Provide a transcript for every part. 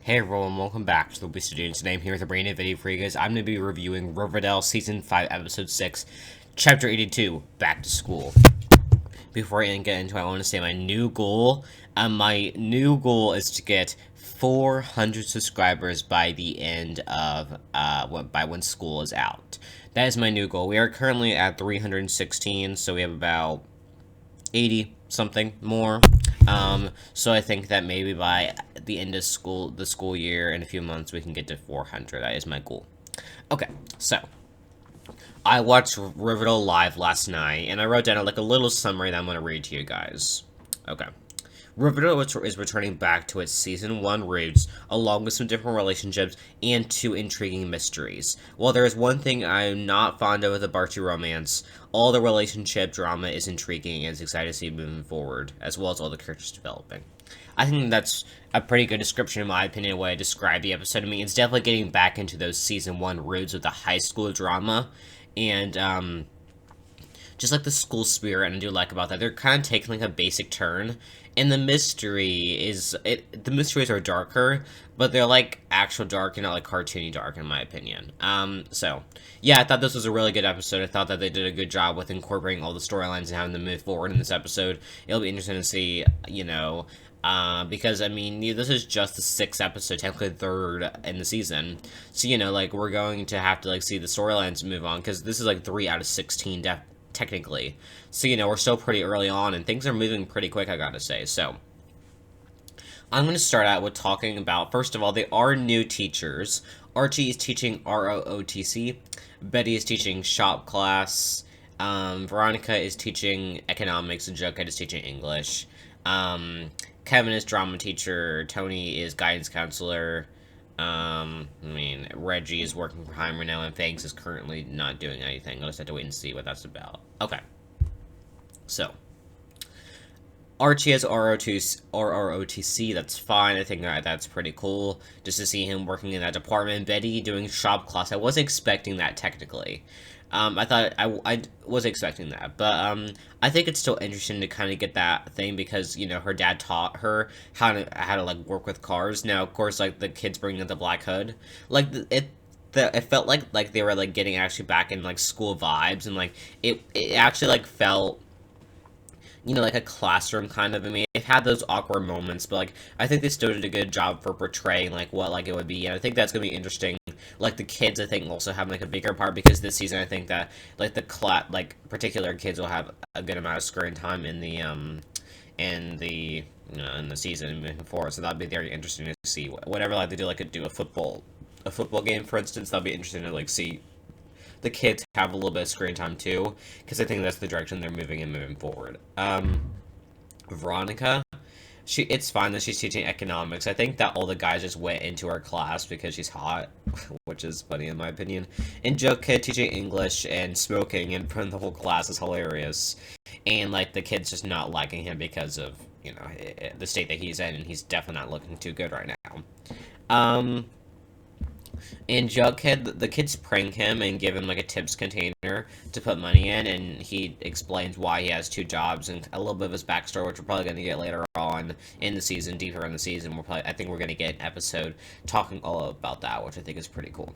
Hey everyone, welcome back to the Wisdom Studio. Today I'm here with a brand new video for you guys. I'm going to be reviewing Riverdale Season 5, Episode 6, Chapter 82, Back to School. Before I get into it, I want to say my new goal. My new goal is to get 400 subscribers by the end of, by when school is out. That is my new goal. We are currently at 316, so we have about 80 something more. So I think that maybe by the end of the school year, in a few months, we can get to 400. That is my goal. Okay, so I watched Riverdale live last night, and I wrote down like a little summary that I'm going to read to you guys. Okay. Riverdale is returning back to its Season 1 roots, along with some different relationships and two intriguing mysteries. While there is one thing I'm not fond of with the Barty romance, all the relationship drama is intriguing and it's exciting to see moving forward, as well as all the characters developing. I think that's a pretty good description, in my opinion, of way I describe the episode. I mean, it's definitely getting back into those Season 1 roots of the high school drama, and, just like the school spirit, and I do like about that. They're kind of taking like a basic turn, and the mysteries are darker, but they're like actual dark and not like cartoony dark, in my opinion. So yeah, I thought this was a really good episode. I thought that they did a good job with incorporating all the storylines and having them move forward in this episode. It'll be interesting to see, because, I mean, this is just the 6th episode, technically the 3rd in the season. So, like, we're going to have to, like, see the storylines move on, because this is, like, 3 out of 16, technically. So, we're still pretty early on, and things are moving pretty quick, I gotta say. So, I'm going to start out with talking about, first of all, they are new teachers. Archie is teaching ROTC. Betty is teaching shop class. Veronica is teaching economics, and Jughead is teaching English. Kevin is drama teacher, Tony is guidance counselor, Reggie is working for Heimer now, and Fangs is currently not doing anything. I'll just have to wait and see what that's about. Okay. So, Archie has ROTC, that's fine. I think that's pretty cool, just to see him working in that department. Betty doing shop class. I wasn't expecting that, technically. I was expecting that, but I think it's still interesting to kind of get that thing because her dad taught her how to like work with cars. Now, of course, like the kids bringing in the Black Hood, like it felt like they were like getting actually back in like school vibes, and like it actually like felt like a classroom kind of. I mean, it had those awkward moments, but like I think they still did a good job for portraying like what like it would be, and I think that's gonna be interesting. Like the kids, I think also have like a bigger part because this season I think that like particular kids will have a good amount of screen time in the in the season moving forward. So that'd be very interesting to see. Whatever like they do like do a football game, for instance, that'd be interesting to like see the kids have a little bit of screen time too, because I think that's the direction they're moving forward. Veronica, it's fine that she's teaching economics. I think that all the guys just went into her class because she's hot, which is funny in my opinion. And Jughead teaching English and smoking in front of the whole class is hilarious. And like the kids just not liking him because of the state that he's in, and he's definitely not looking too good right now. And Jughead, the kids prank him and give him like a tips container to put money in, and he explains why he has 2 jobs and a little bit of his backstory, which we're probably going to get later on in the season, deeper in the season. I think we're going to get an episode talking all about that, which I think is pretty cool.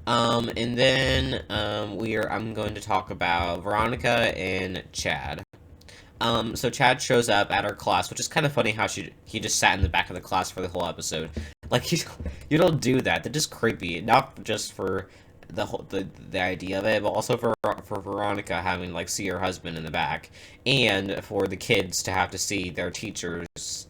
And then I'm going to talk about Veronica and Chad. So Chad shows up at our class, which is kind of funny how he just sat in the back of the class for the whole episode. Like, you don't do that. They're just creepy. Not just for the idea of it, but also for Veronica having, like, see her husband in the back. And for the kids to have to see their teacher's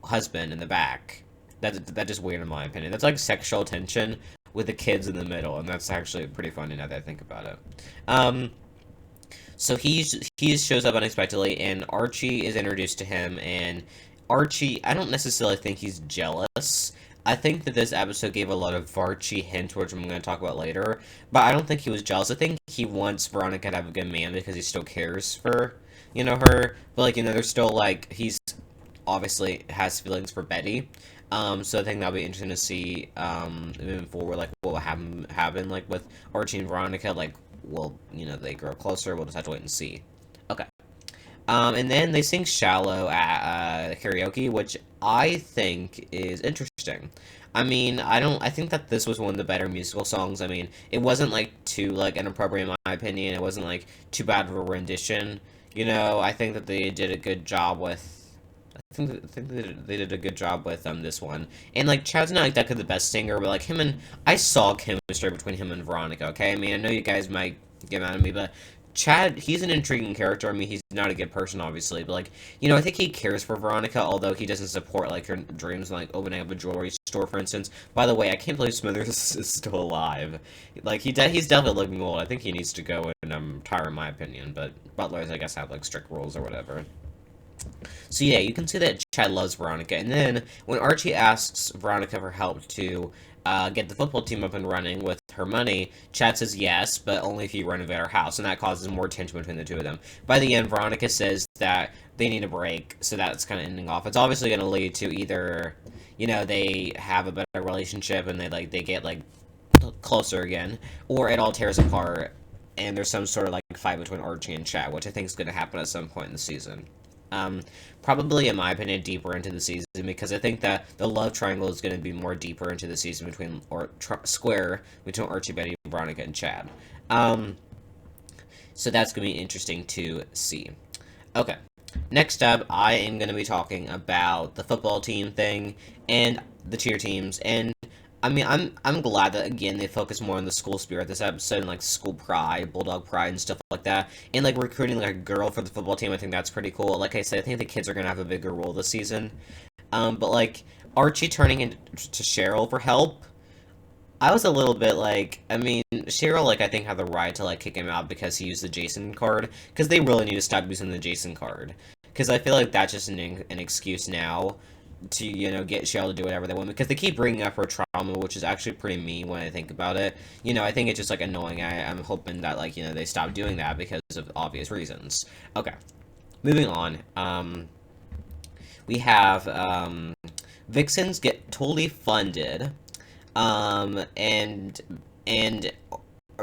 husband in the back. That's just weird in my opinion. That's like sexual tension with the kids in the middle, and that's actually pretty funny now that I think about it. So he shows up unexpectedly, and Archie is introduced to him, and Archie, I don't necessarily think he's jealous. I think that this episode gave a lot of Archie hints, which I'm going to talk about later, but I don't think he was jealous. I think he wants Veronica to have a good man because he still cares for, her, but, like, there's still, like, he's obviously has feelings for Betty, so I think that'll be interesting to see, moving forward, like, what will happen, like, with Archie and Veronica, like, will, they grow closer? We'll just have to wait and see. Okay. And then they sing "Shallow" at karaoke, which I think is interesting. I mean, I think that this was one of the better musical songs. I mean, it wasn't like too like inappropriate in my opinion. It wasn't like too bad of a rendition. I think that they did a good job with. I think they did a good job with this one. And like Chad's not like that good the best singer, but like him and I saw chemistry between him and Veronica. Okay, I mean I know you guys might get mad at me, but Chad, he's an intriguing character. I mean, he's not a good person, obviously, but like, I think he cares for Veronica, although he doesn't support like her dreams, like opening up a jewelry store, for instance. By the way, I can't believe Smithers is still alive. Like, he's definitely looking old. I think he needs to go and retire, in my opinion. But butlers, I guess, have like strict rules or whatever. So yeah, you can see that Chad loves Veronica, and then when Archie asks Veronica for help to get the football team up and running with her money, Chad says yes, but only if you renovate our house, and that causes more tension between the two of them. By the end, Veronica says that they need a break, so that's kind of ending off. It's obviously going to lead to either, they have a better relationship and they get like closer again, or it all tears apart and there's some sort of like fight between Archie and Chad, which I think is going to happen at some point in the season. Um, Probably, in my opinion, deeper into the season because I think that the love triangle is going to be more deeper into the season square between Archie, Betty, Veronica, and Chad. Um, so that's going to be interesting to see. Okay, next up, I am going to be talking about the football team thing and the cheer teams. And I mean, I'm glad that again they focus more on the school spirit this episode and like school pride, bulldog pride, and stuff like that, and like recruiting like a girl for the football team. I think that's pretty cool. Like I said, I think the kids are gonna have a bigger role this season. But like Archie turning into Cheryl for help, I was a little bit like, I mean, Cheryl like I think had the right to like kick him out because he used the Jason card because they really need to stop using the Jason card because I feel like that's just an excuse now to get Cheryl to do whatever they want because they keep bringing up her trauma, which is actually pretty mean when I think about it. I think it's just like annoying. I'm hoping that like they stop doing that because of obvious reasons. Okay, moving on. We have Vixens get totally funded, and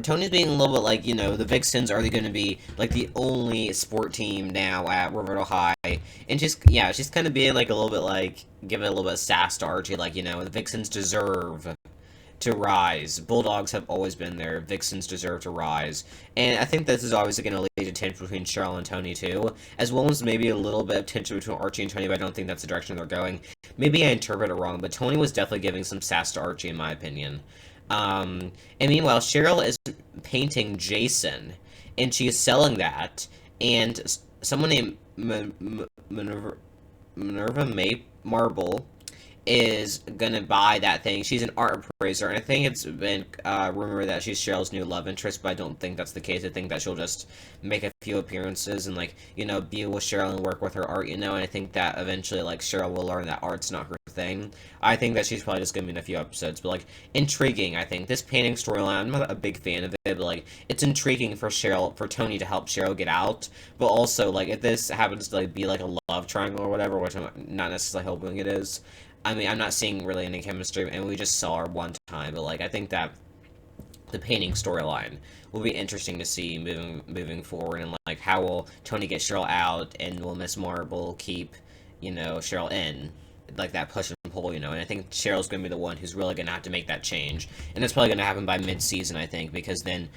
Tony's being a little bit like, the Vixens are going to be like the only sport team now at Riverdale High, and she's kind of being like a little bit like giving a little bit of sass to Archie, like the Vixens deserve to rise. Bulldogs have always been there. Vixens deserve to rise, and I think this is obviously going to lead to tension between Cheryl and Tony too, as well as maybe a little bit of tension between Archie and Tony. But I don't think that's the direction they're going. Maybe I interpret it wrong, but Tony was definitely giving some sass to Archie, in my opinion. And meanwhile, Cheryl is painting Jason, and she is selling that, and someone named Minerva Marble is gonna buy that thing. She's an art appraiser, and I think it's been rumored that she's Cheryl's new love interest, but I don't think that's the case. I think that she'll just make a few appearances and, like, be with Cheryl and work with her art, and I think that eventually, like, Cheryl will learn that art's not her thing. I think that she's probably just gonna be in a few episodes, but, like, intriguing, I think. This painting storyline, I'm not a big fan of it, but, like, it's intriguing for Tony to help Cheryl get out, but also, like, if this happens to, like, be, like, a love triangle or whatever, which I'm not necessarily hoping it is, I mean, I'm not seeing really any chemistry, and we just saw her one time, but, like, I think that the painting storyline will be interesting to see moving forward, and, like, how will Tony get Cheryl out, and will Miss Marble keep, Cheryl in, like, that push and pull, and I think Cheryl's going to be the one who's really going to have to make that change, and it's probably going to happen by mid-season, I think, because then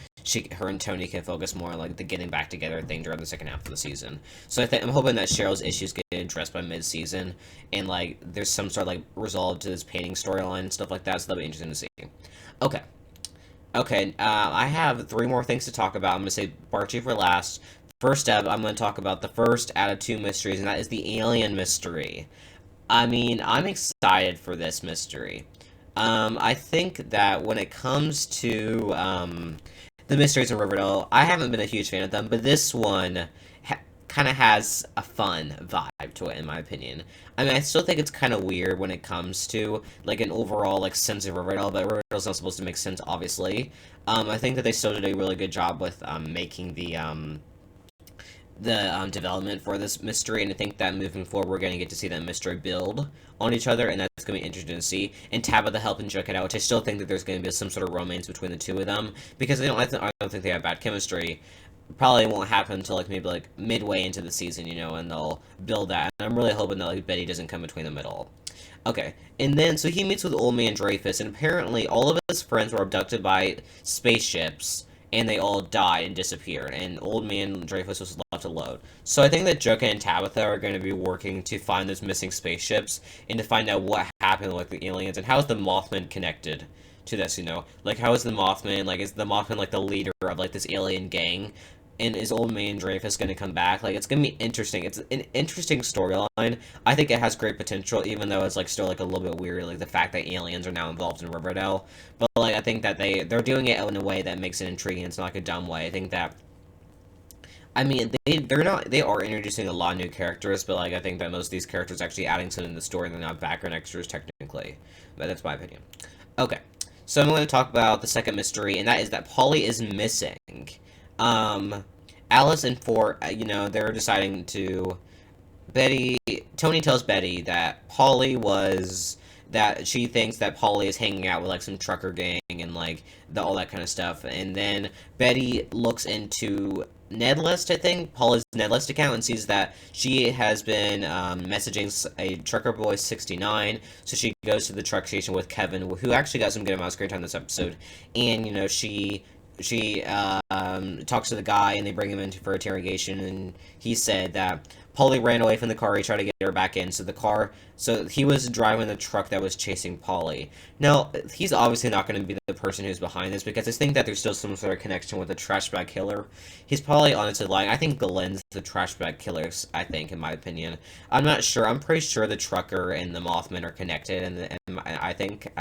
her and Tony can focus more on, like, the getting back together thing during the second half of the season. So I'm hoping that Cheryl's issues get addressed by mid-season, and, like, there's some sort of, like, resolve to this painting storyline and stuff like that, so that'll be interesting to see. Okay, I have 3 more things to talk about. I'm going to say Barchi for last. First up, I'm going to talk about the first out of 2 mysteries, and that is the alien mystery. I mean, I'm excited for this mystery. I think that when it comes to, the mysteries in Riverdale, I haven't been a huge fan of them, but this one kind of has a fun vibe to it, in my opinion. I mean, I still think it's kind of weird when it comes to, like, an overall, like, sense of Riverdale, but Riverdale's not supposed to make sense, obviously. I think that they still did a really good job with, making the development for this mystery, and I think that moving forward we're going to get to see that mystery build on each other, and that's going to be interesting to see. And Tabitha helping Chuck it out, which I still think that there's going to be some sort of romance between the two of them, because I don't think they have bad chemistry. probably won't happen until like maybe like midway into the season, and they'll build that. And I'm really hoping that like Betty doesn't come between the middle. Okay, and then so he meets with Old Man Dreyfus, and apparently all of his friends were abducted by spaceships, and they all died and disappeared, and Old Man Dreyfus was left alone. So I think that Joka and Tabitha are going to be working to find those missing spaceships and to find out what happened with the aliens and how is the Mothman connected to this. Like how is the Mothman like is the Mothman like the leader of like this alien gang? And is Old Man Dreyfus going to come back? Like, it's going to be interesting. It's an interesting storyline. I think it has great potential, even though it's, like, still, like, a little bit weird, like, the fact that aliens are now involved in Riverdale. But, like, I think that they're doing it in a way that makes it intriguing. It's not, like, a dumb way. I think that, I mean, they are introducing a lot of new characters, but, like, I think that most of these characters are actually adding something to the story, and they're not background extras, technically. But that's my opinion. Okay. So I'm going to talk about the second mystery, and that is that Polly is missing. Alice and Fort, they're deciding to. Tony tells Betty that that she thinks that Polly is hanging out with like some trucker gang and like all that kind of stuff. And then Betty looks into Nedlist, I think, Polly's Nedlist account, and sees that she has been messaging a trucker boy 69. So she goes to the truck station with Kevin, who actually got some good amount of screen time this episode, and she talks to the guy, and they bring him in for interrogation, and he said that Polly ran away from the car. He tried to get her back in, so he was driving the truck that was chasing Polly. Now, he's obviously not going to be the person who's behind this, because I think that there's still some sort of connection with the trash bag killer. He's probably honestly lying. I think Glenn's the trash bag killer, I think, in my opinion. I'm not sure. I'm pretty sure the trucker and the Mothman are connected, and I think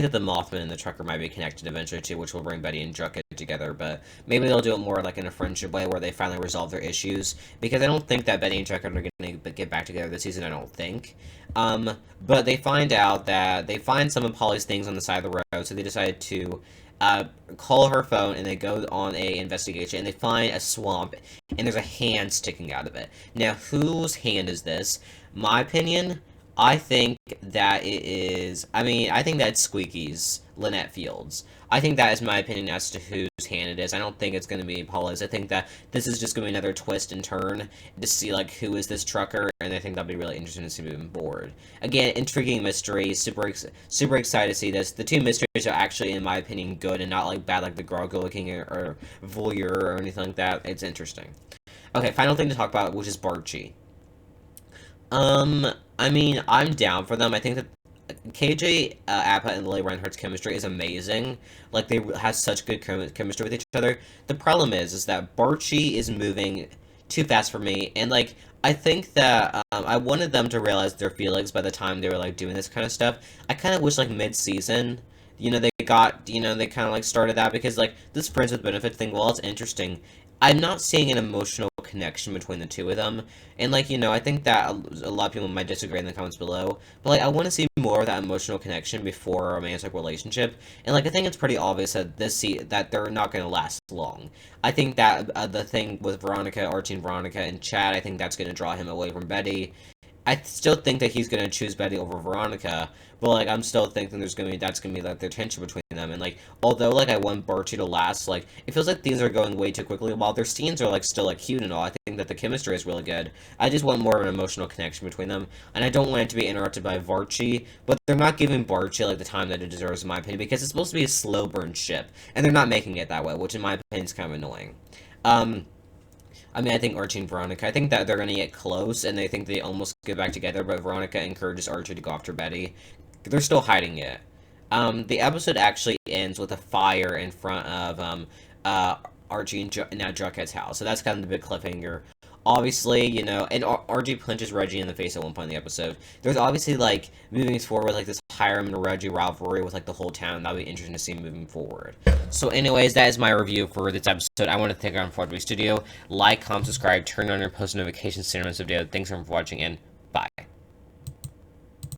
that the Mothman and the trucker might be connected eventually too, which will bring Betty and Jughead together, but maybe they'll do it more like in a friendship way where they finally resolve their issues, because I don't think that Betty and Jughead are going to get back together this season, I don't think. But they find out that they find some of Polly's things on the side of the road, so they decide to call her phone, and they go on a investigation, and they find a swamp, and there's a hand sticking out of it. Now, whose hand is this? My opinion, I think that it is. I think that's Squeaky's, Lynette Fields. I think that is my opinion as to whose hand it is. I don't think it's going to be Paula's. I think that this is just going to be another twist and turn to see, like, who is this trucker, and I think that'll be really interesting to see moving forward. Again, intriguing mystery. Super excited to see this. The two mysteries are actually, in my opinion, good and not, like, bad, like the Gargoyle looking or Voyeur or anything like that. It's interesting. Okay, final thing to talk about, which is Barchi. I'm down for them. I think that KJ Appa and Lily Reinhardt's chemistry is amazing. Like, they have such good chemistry with each other. The problem is that Barchi is moving too fast for me, and, like, I think that I wanted them to realize their feelings by the time they were, like, doing this kind of stuff. I kind of wish, like, mid-season, they they kind of, like, started that, because, like, this friends with benefits thing, while it's interesting, I'm not seeing an emotional connection between the two of them. And, like, I think that a lot of people might disagree in the comments below. But, like, I want to see more of that emotional connection before a romantic relationship. And, like, I think it's pretty obvious that that they're not going to last long. I think that the thing with Archie and Veronica and Chad, I think that's going to draw him away from Betty. I still think that he's gonna choose Betty over Veronica, but like I'm still thinking that's gonna be like the tension between them, and like although like I want Barchi to last, like it feels like things are going way too quickly. While their scenes are like still like cute and all, I think that the chemistry is really good. I just want more of an emotional connection between them, and I don't want it to be interrupted by Varchi. But they're not giving Barchi like the time that it deserves, in my opinion, because it's supposed to be a slow burn ship, and they're not making it that way, which in my opinion is kind of annoying. I think Archie and Veronica, I think that they're going to get close, and they think they almost get back together, but Veronica encourages Archie to go after Betty. They're still hiding it. The episode actually ends with a fire in front of Archie and now Jughead's house, so that's kind of the big cliffhanger. Obviously, and Archie punches Reggie in the face at one point in the episode. There's obviously, like, moving forward, like, this Hiram and Reggie rivalry with, like, the whole town. That'll be interesting to see moving forward. So, anyways, that is my review for this episode. I want to thank our Broadway Studio. Like, comment, subscribe, turn on your post notifications, send us a video. Thanks everyone for watching, and bye.